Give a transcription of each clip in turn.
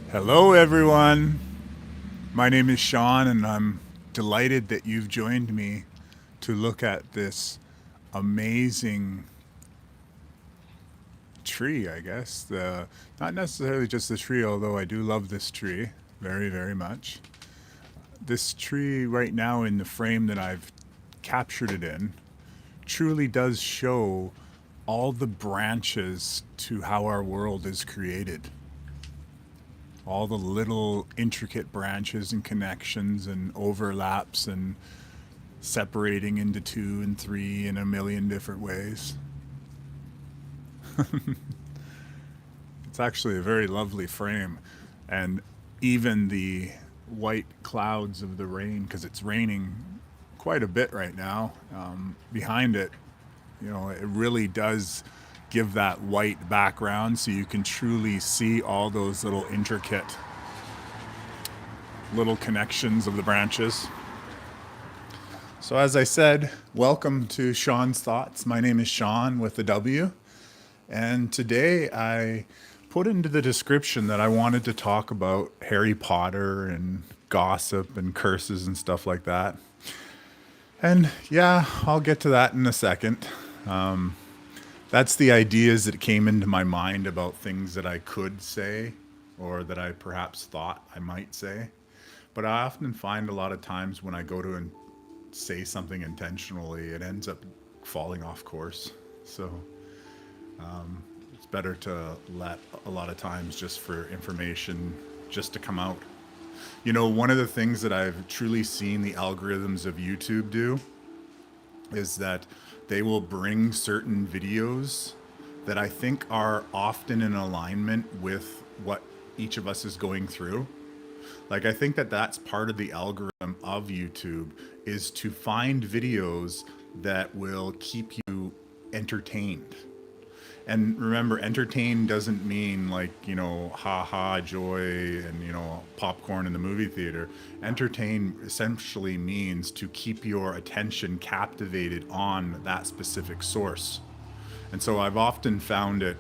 Hello, everyone. My name is Sean, and I'm delighted that you've joined me to look at this amazing tree, I guess. Not necessarily just the tree, although I do love this tree very, very much. This tree, right now, in the frame that I've captured it in, truly does show all the branches to how our world is created. All the little intricate branches and connections and overlaps and separating into two and three in a million different ways. It's actually a very lovely frame. And even the white clouds of the rain, because it's raining quite a bit right now, behind it, it really does give that white background so you can truly see all those little intricate little connections of the branches. So, as I said, welcome to Sean's Thoughts. My name is Sean with a W, and today I put into the description that I wanted to talk about Harry Potter and gossip and curses and stuff like that. And yeah, I'll get to that in a second. That's the ideas that came into my mind about things that I could say or that I perhaps thought I might say. But I often find a lot of times when I go to say something intentionally, it ends up falling off course. So it's better to let a lot of times just for information just to come out. One of the things that I've truly seen the algorithms of YouTube do is that they will bring certain videos that I think are often in alignment with what each of us is going through. Like, I think that that's part of the algorithm of YouTube, is to find videos that will keep you entertained. And remember, entertain doesn't mean like, ha ha, joy, and, popcorn in the movie theater. Entertain essentially means to keep your attention captivated on that specific source. And so I've often found it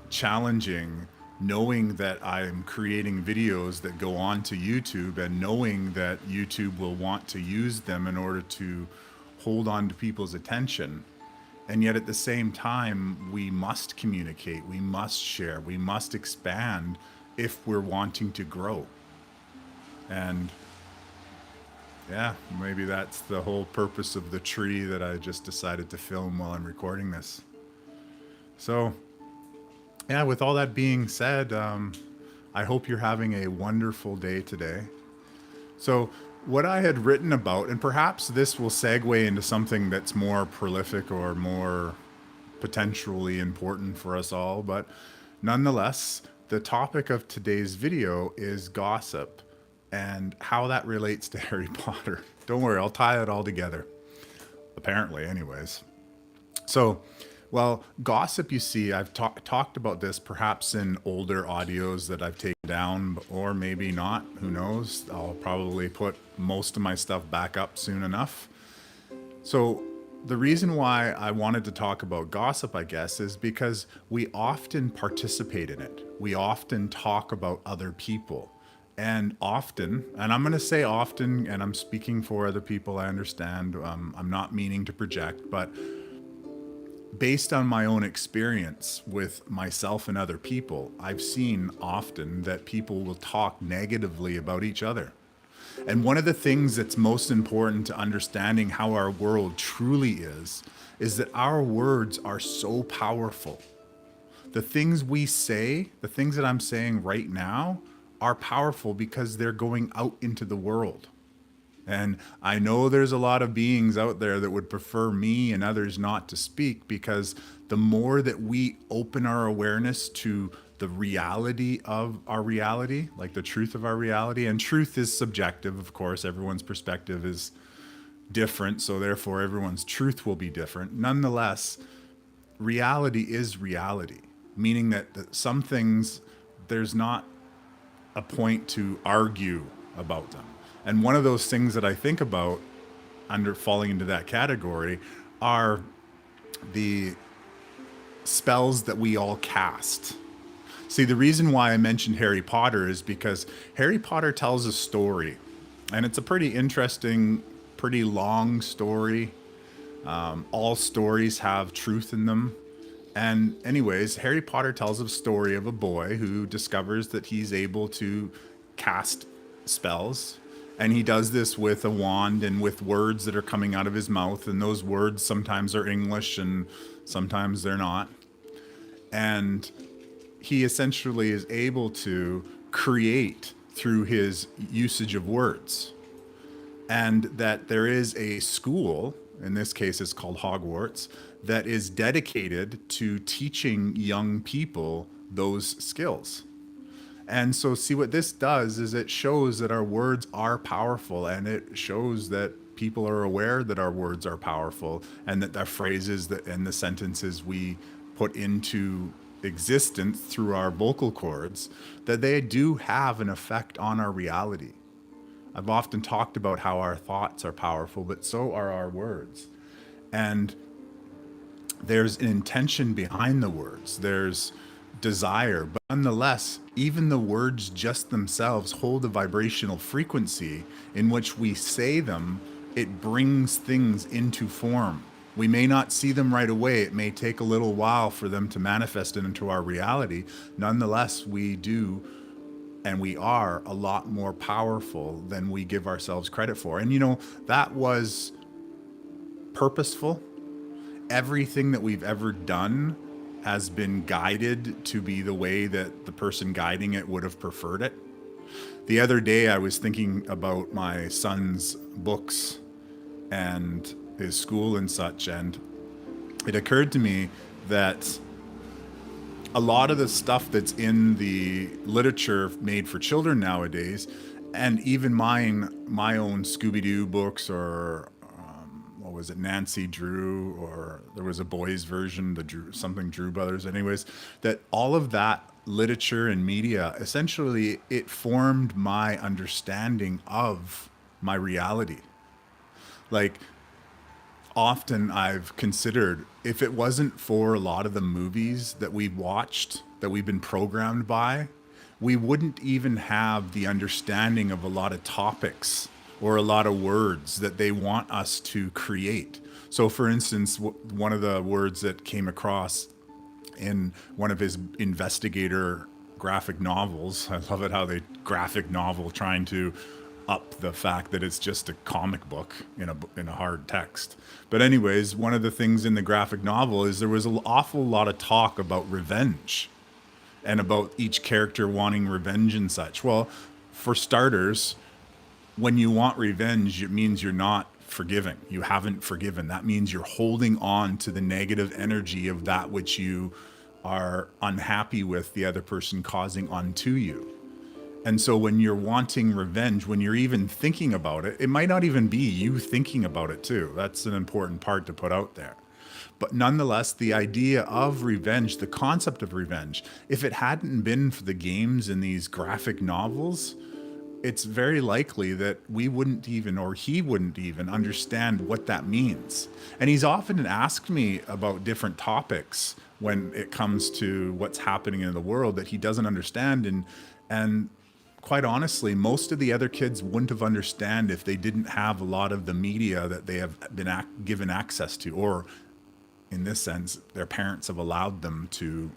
challenging knowing that I'm creating videos that go on to YouTube and knowing that YouTube will want to use them in order to hold on to people's attention. And yet at the same time, we must communicate, we must share, we must expand if we're wanting to grow. And yeah, maybe that's the whole purpose of the tree that I just decided to film while I'm recording this. So, yeah, with all that being said, I hope you're having a wonderful day today. So, what I had written about, and perhaps this will segue into something that's more prolific or more potentially important for us all, but nonetheless, the topic of today's video is gossip and how that relates to Harry Potter. Don't worry, I'll tie it all together. Apparently, anyways. So, well, gossip, you see, I've talked about this perhaps in older audios that I've taken down, or maybe not. Who knows? I'll probably put most of my stuff back up soon enough. So, the reason why I wanted to talk about gossip, I guess, is because we often participate in it. We often talk about other people. And often, and I'm going to say often, and I'm speaking for other people, I understand. I'm not meaning to project, but based on my own experience with myself and other people, I've seen often that people will talk negatively about each other. And one of the things that's most important to understanding how our world truly is that our words are so powerful. The things we say, the things that I'm saying right now, are powerful because they're going out into the world. And I know there's a lot of beings out there that would prefer me and others not to speak, because the more that we open our awareness to the reality of our reality, like the truth of our reality, and truth is subjective, of course, everyone's perspective is different, so therefore everyone's truth will be different. Nonetheless, reality is reality, meaning that some things, there's not a point to argue about them. And one of those things that I think about under falling into that category are the spells that we all cast. See, the reason why I mentioned Harry Potter is because Harry Potter tells a story, and it's a pretty interesting, pretty long story. All stories have truth in them. And, anyways, Harry Potter tells a story of a boy who discovers that he's able to cast spells. And he does this with a wand and with words that are coming out of his mouth. And those words sometimes are English and sometimes they're not. And he essentially is able to create through his usage of words. And that there is a school, in this case it's called Hogwarts, that is dedicated to teaching young people those skills. And so, see, what this does is it shows that our words are powerful, and it shows that people are aware that our words are powerful, and that the phrases that and the sentences we put into existence through our vocal cords, that they do have an effect on our reality. I've often talked about how our thoughts are powerful, but so are our words. And there's an intention behind the words. There's desire, but nonetheless, even the words just themselves hold a vibrational frequency in which we say them. It brings things into form. We may not see them right away. It may take a little while for them to manifest into our reality. Nonetheless, we do and we are a lot more powerful than we give ourselves credit for. And that was purposeful. Everything that we've ever done has been guided to be the way that the person guiding it would have preferred it. The other day, I was thinking about my son's books and his school and such, and it occurred to me that a lot of the stuff that's in the literature made for children nowadays, and even my own Scooby-Doo books, or what was it, Nancy Drew, or there was a boys version, the Drew Brothers, anyways, that all of that literature and media, essentially it formed my understanding of my reality. Like, often I've considered, if it wasn't for a lot of the movies that we've watched, that we've been programmed by, we wouldn't even have the understanding of a lot of topics or a lot of words that they want us to create. So, for instance, one of the words that came across in one of his investigator graphic novels, I love it how they graphic novel trying to up the fact that it's just a comic book in a hard text. But anyways, one of the things in the graphic novel is there was an awful lot of talk about revenge and about each character wanting revenge and such. Well, for starters, when you want revenge, it means you're not forgiving. You haven't forgiven. That means you're holding on to the negative energy of that which you are unhappy with the other person causing onto you. And so when you're wanting revenge, when you're even thinking about it, it might not even be you thinking about it too. That's an important part to put out there. But nonetheless, the idea of revenge, the concept of revenge, if it hadn't been for the games and these graphic novels, it's very likely that we wouldn't even, or he wouldn't even understand what that means. And he's often asked me about different topics when it comes to what's happening in the world that he doesn't understand. And quite honestly, most of the other kids wouldn't have understand if they didn't have a lot of the media that they have been given access to, or in this sense, their parents have allowed them to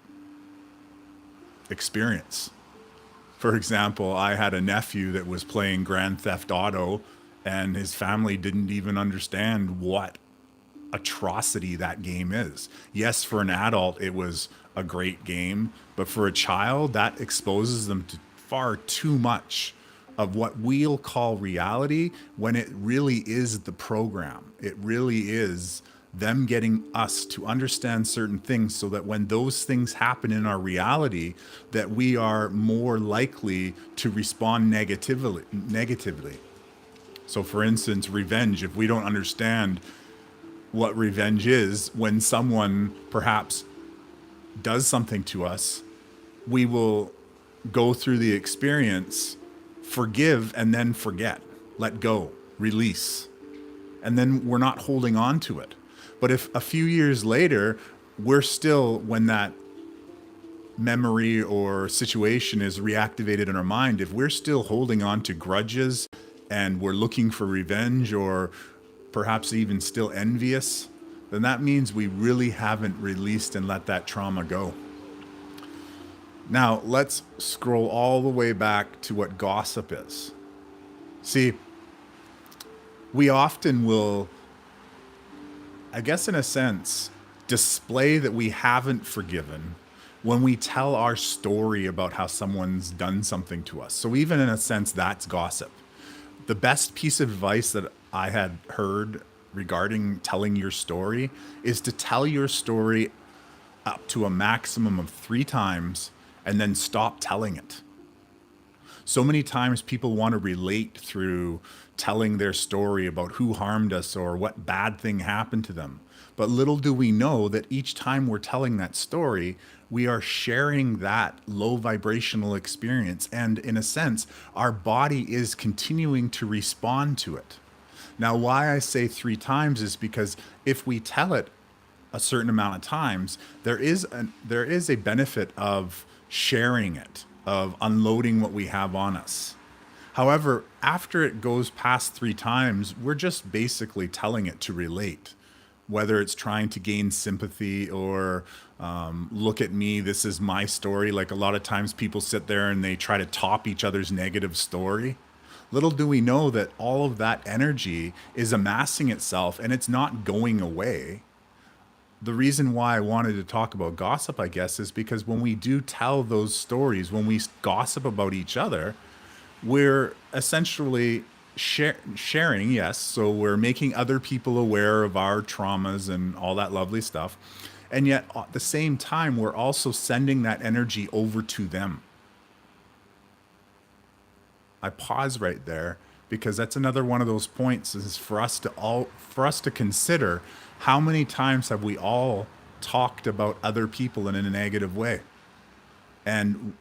experience. For example, I had a nephew that was playing Grand Theft Auto, and his family didn't even understand what atrocity that game is. Yes, for an adult, it was a great game, but for a child, that exposes them to far too much of what we'll call reality when it really is the program. It really is them getting us to understand certain things so that when those things happen in our reality, that we are more likely to respond negatively. So for instance, revenge, if we don't understand what revenge is, when someone perhaps does something to us, we will go through the experience, forgive, and then forget, let go, release. And then we're not holding on to it. But if a few years later, we're still, when that memory or situation is reactivated in our mind, if we're still holding on to grudges and we're looking for revenge or perhaps even still envious, then that means we really haven't released and let that trauma go. Now, let's scroll all the way back to what gossip is. See, we often will, I guess in a sense, display that we haven't forgiven when we tell our story about how someone's done something to us. So, even in a sense, that's gossip. The best piece of advice that I had heard regarding telling your story is to tell your story up to a maximum of 3 times and then stop telling it. So many times people want to relate through telling their story about who harmed us or what bad thing happened to them. But little do we know that each time we're telling that story, we are sharing that low vibrational experience. And in a sense, our body is continuing to respond to it. Now, why I say 3 times is because if we tell it a certain amount of times, there is a benefit of sharing it, of unloading what we have on us. However, after it goes past 3 times, we're just basically telling it to relate, whether it's trying to gain sympathy or look at me, this is my story. Like a lot of times people sit there and they try to top each other's negative story. Little do we know that all of that energy is amassing itself and it's not going away. The reason why I wanted to talk about gossip, I guess, is because when we do tell those stories, when we gossip about each other, we're essentially sharing, yes. So we're making other people aware of our traumas and all that lovely stuff. And yet at the same time, we're also sending that energy over to them. I pause right there because that's another one of those points is for us to consider how many times have we all talked about other people in a negative way. And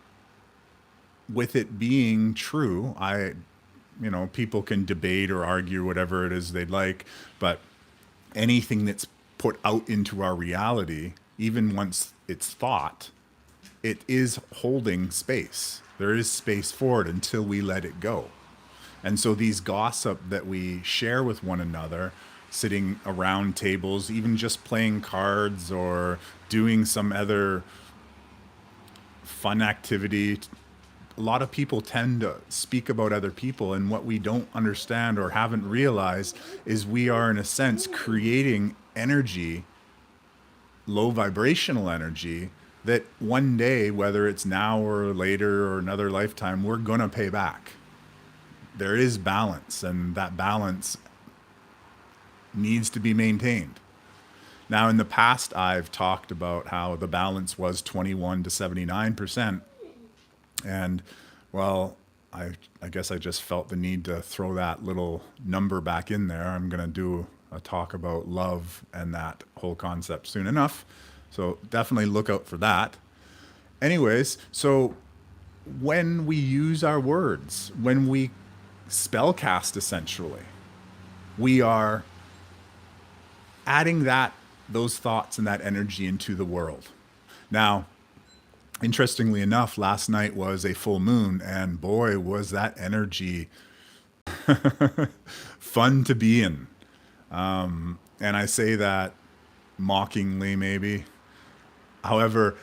with it being true, people can debate or argue whatever it is they'd like, but anything that's put out into our reality, even once it's thought, it is holding space. There is space for it until we let it go. And so these gossip that we share with one another, sitting around tables, even just playing cards or doing some other fun activity, a lot of people tend to speak about other people. And what we don't understand or haven't realized is we are, in a sense, creating energy, low vibrational energy, that one day, whether it's now or later or another lifetime, we're going to pay back. There is balance, and that balance needs to be maintained. Now, in the past, I've talked about how the balance was 21 to 79%. And, well, I guess I just felt the need to throw that little number back in there. I'm going to do a talk about love and that whole concept soon enough. So definitely look out for that. Anyways, so when we use our words, when we spellcast essentially, we are adding those thoughts and that energy into the world. Now, interestingly enough, last night was a full moon, and boy, was that energy fun to be in. And I say that mockingly, maybe. However,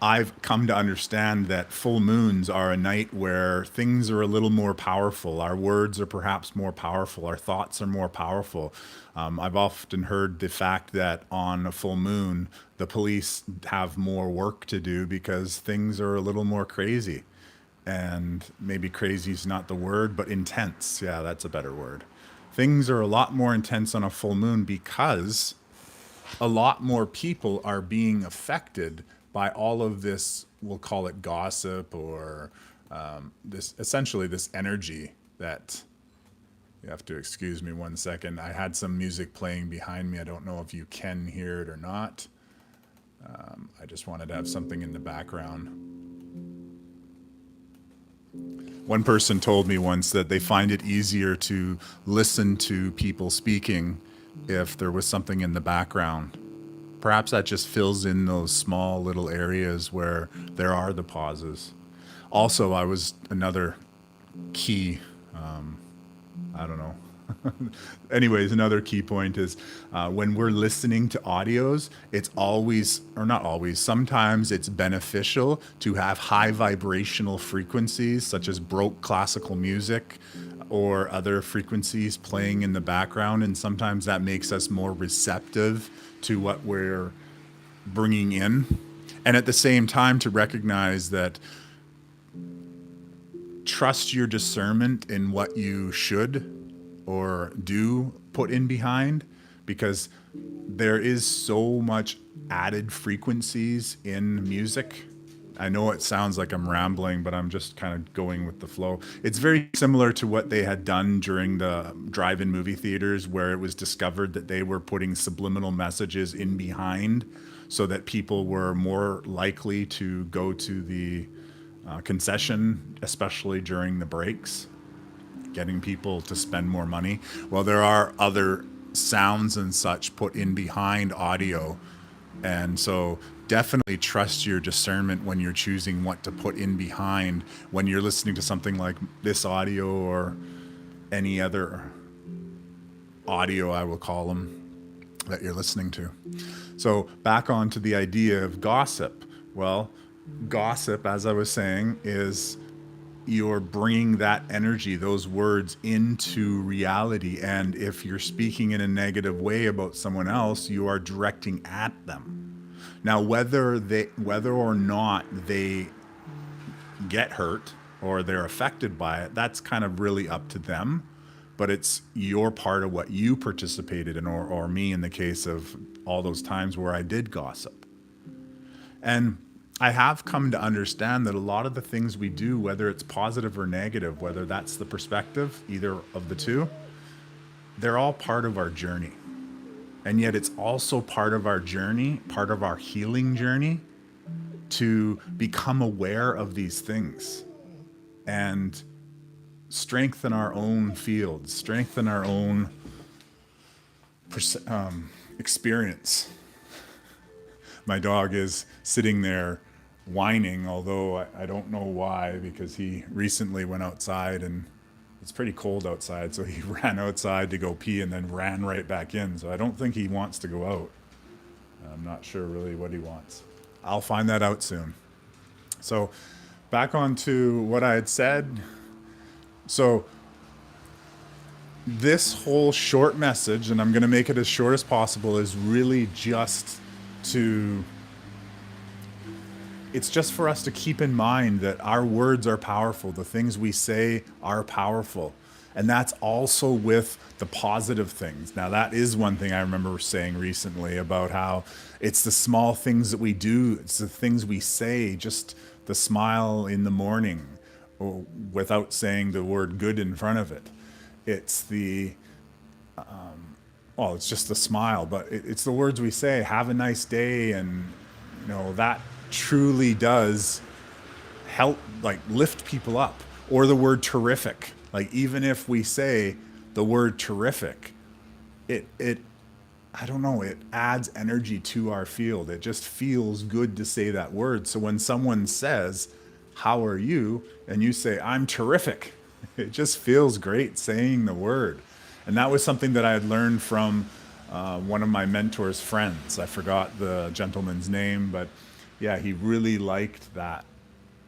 I've come to understand that full moons are a night where things are a little more powerful. Our words are perhaps more powerful. Our thoughts are more powerful. I've often heard the fact that on a full moon, the police have more work to do because things are a little more crazy. And maybe crazy is not the word, but intense. Yeah, that's a better word. Things are a lot more intense on a full moon because a lot more people are being affected by all of this, we'll call it gossip or this energy that, you have to excuse me 1 second. I had some music playing behind me. I don't know if you can hear it or not. I just wanted to have something in the background. One person told me once that they find it easier to listen to people speaking if there was something in the background. perhaps that just fills in those small little areas where there are the pauses. Also, I was another key, I don't know. Anyways, another key point is when we're listening to audios, it's always, or not always, sometimes it's beneficial to have high vibrational frequencies, such as Baroque classical music or other frequencies playing in the background. And sometimes that makes us more receptive to what we're bringing in. And at the same time, to recognize that trust your discernment in what you should or do put in behind, because there is so much added frequencies in music. I know it sounds like I'm rambling, but I'm just kind of going with the flow. It's very similar to what they had done during the drive-in movie theaters, where it was discovered that they were putting subliminal messages in behind so that people were more likely to go to the concession, especially during the breaks, getting people to spend more money. Well, there are other sounds and such put in behind audio. And so definitely trust your discernment when you're choosing what to put in behind when you're listening to something like this audio or any other audio, I will call them, that you're listening to. So back on to the idea of gossip. Well, gossip, as I was saying, is you're bringing that energy, those words, into reality. And if you're speaking in a negative way about someone else, you are directing at them. Now, whether or not they get hurt or they're affected by it, that's kind of really up to them. But it's your part of what you participated in, or me in the case of all those times where I did gossip. And I have come to understand that a lot of the things we do, whether it's positive or negative, whether that's the perspective, either of the two, they're all part of our journey. And yet it's also part of our journey, part of our healing journey, to become aware of these things and strengthen our own fields, strengthen our own experience. My dog is sitting there whining, although I don't know why, because he recently went outside and it's pretty cold outside, so he ran outside to go pee and then ran right back in. So I don't think he wants to go out. I'm not sure really what he wants. I'll find that out soon. So back on to what I had said. So this whole short message, and I'm going to make it as short as possible, is really just it's just for us to keep in mind that our words are powerful. The things we say are powerful. And that's also with the positive things. Now, that is one thing I remember saying recently about how it's the small things that we do. It's the things we say, just the smile in the morning without saying the word good in front of it. It's it's just the smile, but it's the words we say, have a nice day. And, that truly does help, like, lift people up. Or the word terrific. Like, even if we say the word terrific, it I don't know, it adds energy to our field. It just feels good to say that word. So when someone says, how are you? And you say, I'm terrific. It just feels great saying the word. And that was something that I had learned from one of my mentor's friends. I forgot the gentleman's name, but yeah, he really liked that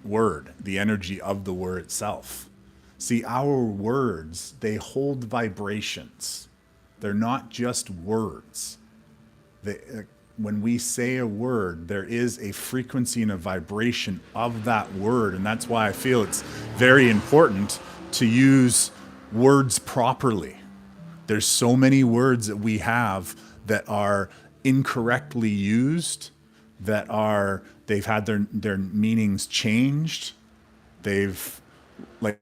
word, the energy of the word itself. See, our words, they hold vibrations. They're not just words. When we say a word, there is a frequency and a vibration of that word. And that's why I feel it's very important to use words properly. There's so many words that we have that are incorrectly used, they've had their meanings changed. They've, like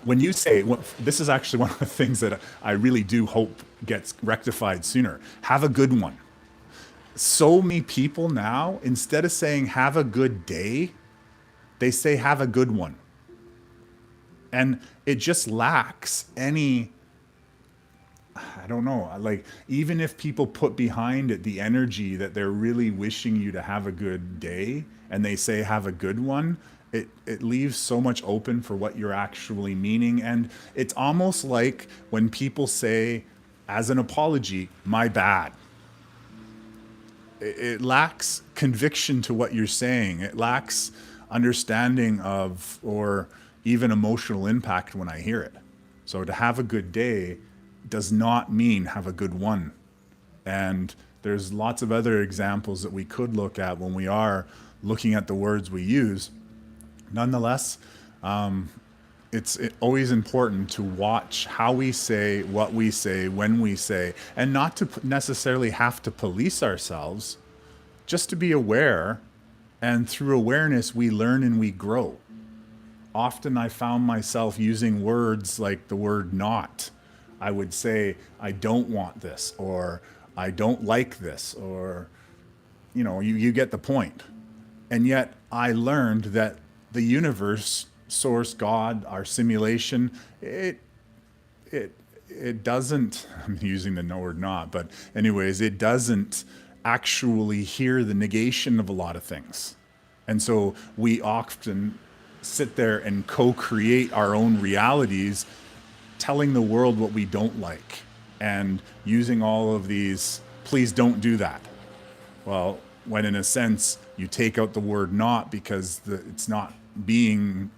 when you say, this is actually one of the things that I really do hope gets rectified sooner. Have a good one. So many people now, instead of saying have a good day, they say have a good one. And it just lacks any I don't know, like even if people put behind it the energy that they're really wishing you to have a good day and they say have a good one, it leaves so much open for what you're actually meaning. And it's almost like when people say as an apology, my bad, it lacks conviction to what you're saying. It lacks understanding of or even emotional impact when I hear it. So to have a good day does not mean have a good one. And there's lots of other examples that we could look at when we are looking at the words we use. Nonetheless, it's always important to watch how we say, what we say, when we say, and not to necessarily have to police ourselves, just to be aware. And through awareness, we learn and we grow. Often I found myself using words like the word not. I would say, I don't want this, or I don't like this, or, you get the point. And yet I learned that the universe, source, God, our simulation, it it doesn't, I'm using the word not, but anyways, it doesn't actually hear the negation of a lot of things. And so we often sit there and co-create our own realities, telling the world what we don't like and using all of these, please don't do that. Well, when in a sense you take out the word not because it's not being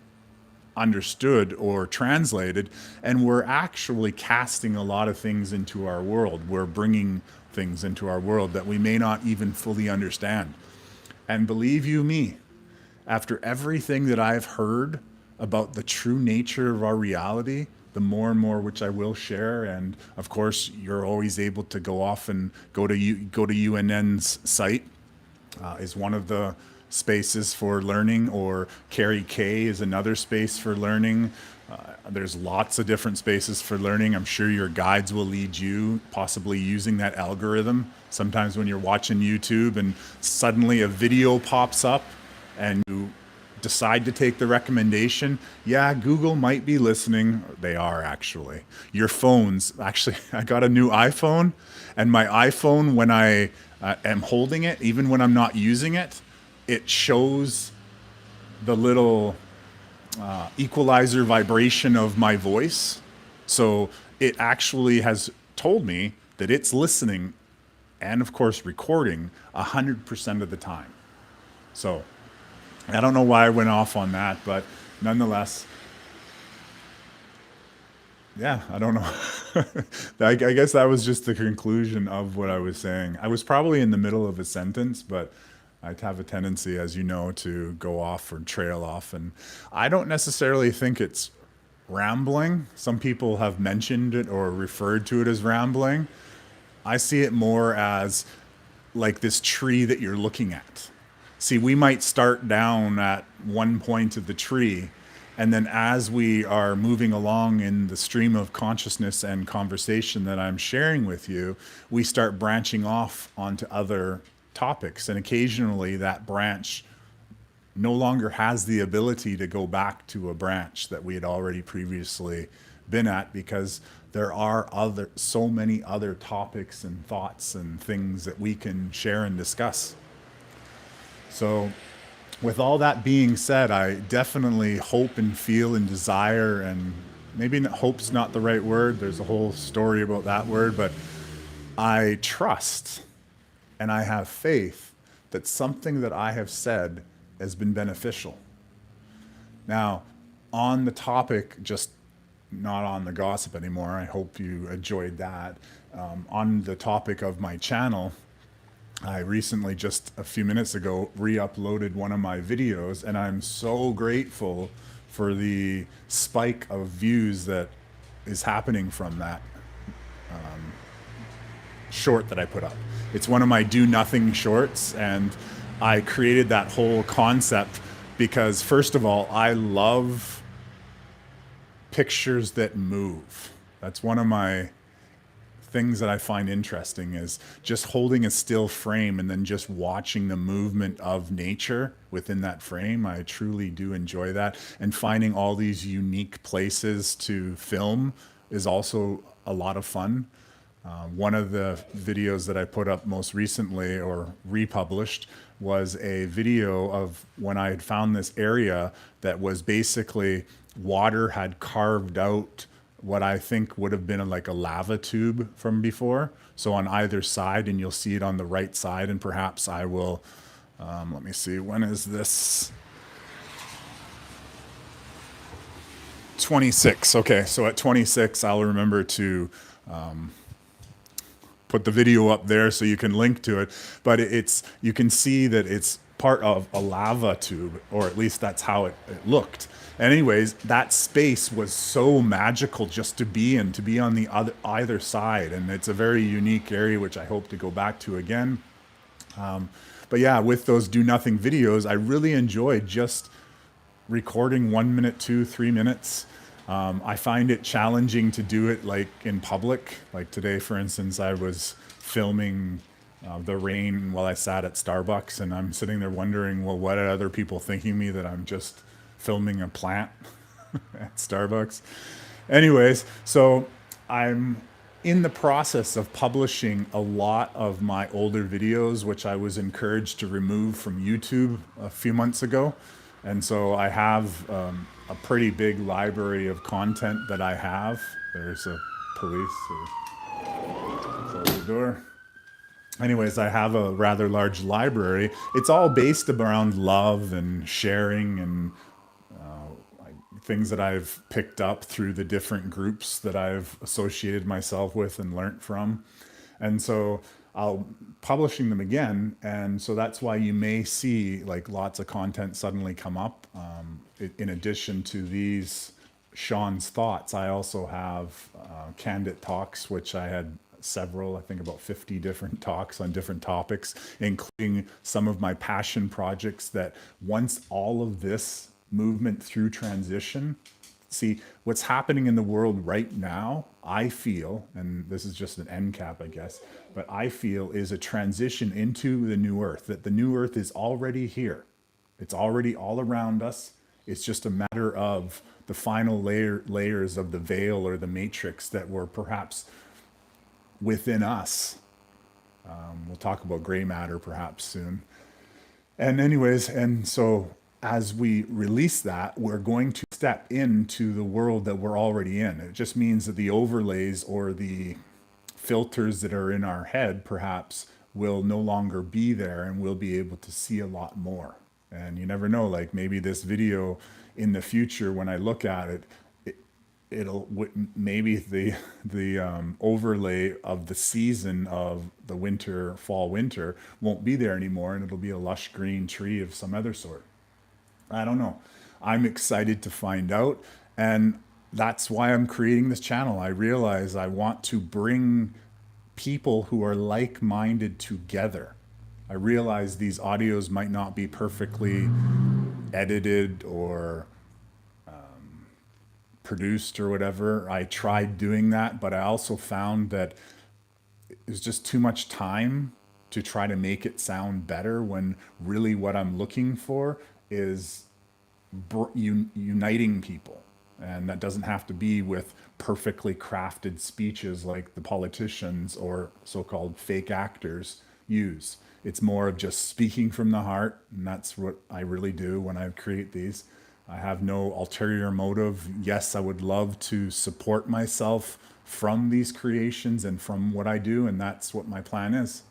understood or translated, and we're actually casting a lot of things into our world. We're bringing things into our world that we may not even fully understand. And believe you me, after everything that I've heard about the true nature of our reality, the more and more which I will share, and of course you're always able to go off and go to UNN's site, is one of the spaces for learning, or Carrie K is another space for learning. There's lots of different spaces for learning. I'm sure your guides will lead you, possibly using that algorithm. Sometimes when you're watching YouTube and suddenly a video pops up and you decide to take the recommendation, yeah, Google might be listening. They are actually. Your phones, actually, I got a new iPhone, and my iPhone, when I am holding it, even when I'm not using it, it shows the little equalizer vibration of my voice. So it actually has told me that it's listening and, of course, recording 100% of the time. So I don't know why I went off on that, but nonetheless, yeah, I don't know. I guess that was just the conclusion of what I was saying. I was probably in the middle of a sentence, but I have a tendency, as you know, to go off or trail off. And I don't necessarily think it's rambling. Some people have mentioned it or referred to it as rambling. I see it more as like this tree that you're looking at. See, we might start down at one point of the tree, and then as we are moving along in the stream of consciousness and conversation that I'm sharing with you, we start branching off onto other topics. And occasionally that branch no longer has the ability to go back to a branch that we had already previously been at, because there are so many other topics and thoughts and things that we can share and discuss. So with all that being said, I definitely hope and feel and desire, and maybe hope's not the right word, there's a whole story about that word, but I trust and I have faith that something that I have said has been beneficial. Now, on the topic, just not on the gossip anymore, I hope you enjoyed that. On the topic of my channel, I recently, just a few minutes ago, re-uploaded one of my videos, and I'm so grateful for the spike of views that is happening from that short that I put up. It's one of my do nothing shorts, and I created that whole concept because, first of all, I love pictures that move. That's one of my things that I find interesting, is just holding a still frame and then just watching the movement of nature within that frame. I truly do enjoy that. And finding all these unique places to film is also a lot of fun. One of the videos that I put up most recently or republished was a video of when I had found this area that was basically water had carved out what I think would have been like a lava tube from before. So on either side, and you'll see it on the right side, and perhaps I will, let me see, when is this? 26. Okay, so at 26, I'll remember to put the video up there so you can link to it. But it's, you can see that it's part of a lava tube, or at least that's how it looked. Anyways, that space was so magical just to be in, to be on the either side, and it's a very unique area which I hope to go back to again. But yeah, with those do nothing videos, I really enjoyed just recording 1 minute, 2, 3 minutes. I find it challenging to do it like in public. Like today, for instance, I was filming the rain while I sat at Starbucks, and I'm sitting there wondering, well, what are other people thinking of me, that I'm just filming a plant at Starbucks? Anyways, so I'm in the process of publishing a lot of my older videos, which I was encouraged to remove from YouTube a few months ago. And so I have a pretty big library of content that I have. There's a police. Close the door. Anyways, I have a rather large library. It's all based around love and sharing and things that I've picked up through the different groups that I've associated myself with and learnt from. And so I'll publishing them again. And so that's why you may see like lots of content suddenly come up. In addition to these Sean's thoughts, I also have Candid Talks, which I had several, I think about 50 different talks on different topics, including some of my passion projects that once all of this movement through transition, see what's happening in the world right now, I feel, and this is just an end cap, I guess, but I feel is a transition into the new earth, that the new earth is already here. It's already all around us. It's just a matter of the final layers of the veil or the matrix that were perhaps within us. We'll talk about gray matter perhaps soon. And anyways, and so as we release that, we're going to step into the world that we're already in. It just means that the overlays or the filters that are in our head perhaps will no longer be there, and we'll be able to see a lot more. And you never know, like maybe this video in the future, when I look at it, it'll maybe the overlay of the season of the winter, fall, winter won't be there anymore, and it'll be a lush green tree of some other sort. I don't know. I'm excited to find out. And that's why I'm creating this channel. I realize I want to bring people who are like minded together. I realize these audios might not be perfectly edited or produced or whatever. I tried doing that, but I also found that it was just too much time to try to make it sound better, when really what I'm looking for is uniting people. And that doesn't have to be with perfectly crafted speeches like the politicians or so-called fake actors use. It's more of just speaking from the heart, and that's what I really do when I create these. I have no ulterior motive. Yes, I would love to support myself from these creations and from what I do, and that's what my plan is.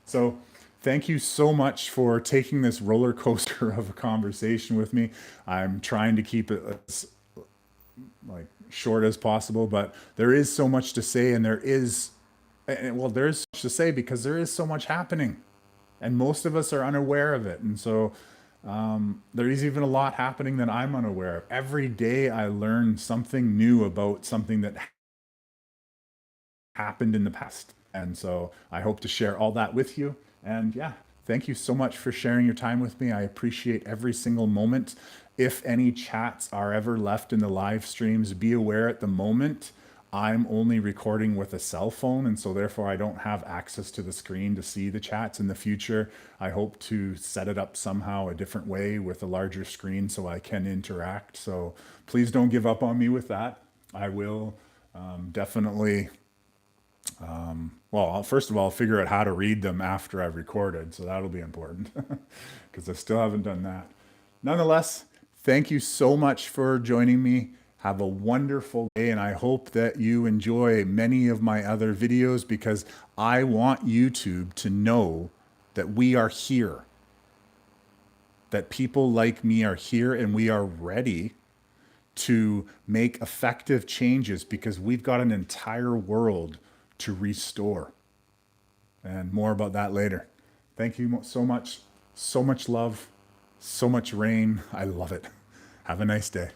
So thank you so much for taking this roller coaster of a conversation with me. I'm trying to keep it as like short as possible, but there is so much to say, and there is, well, there is so much to say because there is so much happening, and most of us are unaware of it. And so there is even a lot happening that I'm unaware of. Every day I learn something new about something that happened in the past. And so I hope to share all that with you. And yeah, thank you so much for sharing your time with me. I appreciate every single moment. If any chats are ever left in the live streams, be aware at the moment I'm only recording with a cell phone, and so therefore I don't have access to the screen to see the chats. In the future, I hope to set it up somehow a different way with a larger screen so I can interact. So please don't give up on me with that. I will Definitely, first of all, I'll figure out how to read them after I've recorded, so that'll be important because I still haven't done that. Nonetheless, thank you so much for joining me. Have a wonderful day, and I hope that you enjoy many of my other videos because I want YouTube to know that we are here, that people like me are here, and we are ready to make effective changes because we've got an entire world to restore. And more about that later. Thank you so much. So much love, so much rain. I love it. Have a nice day.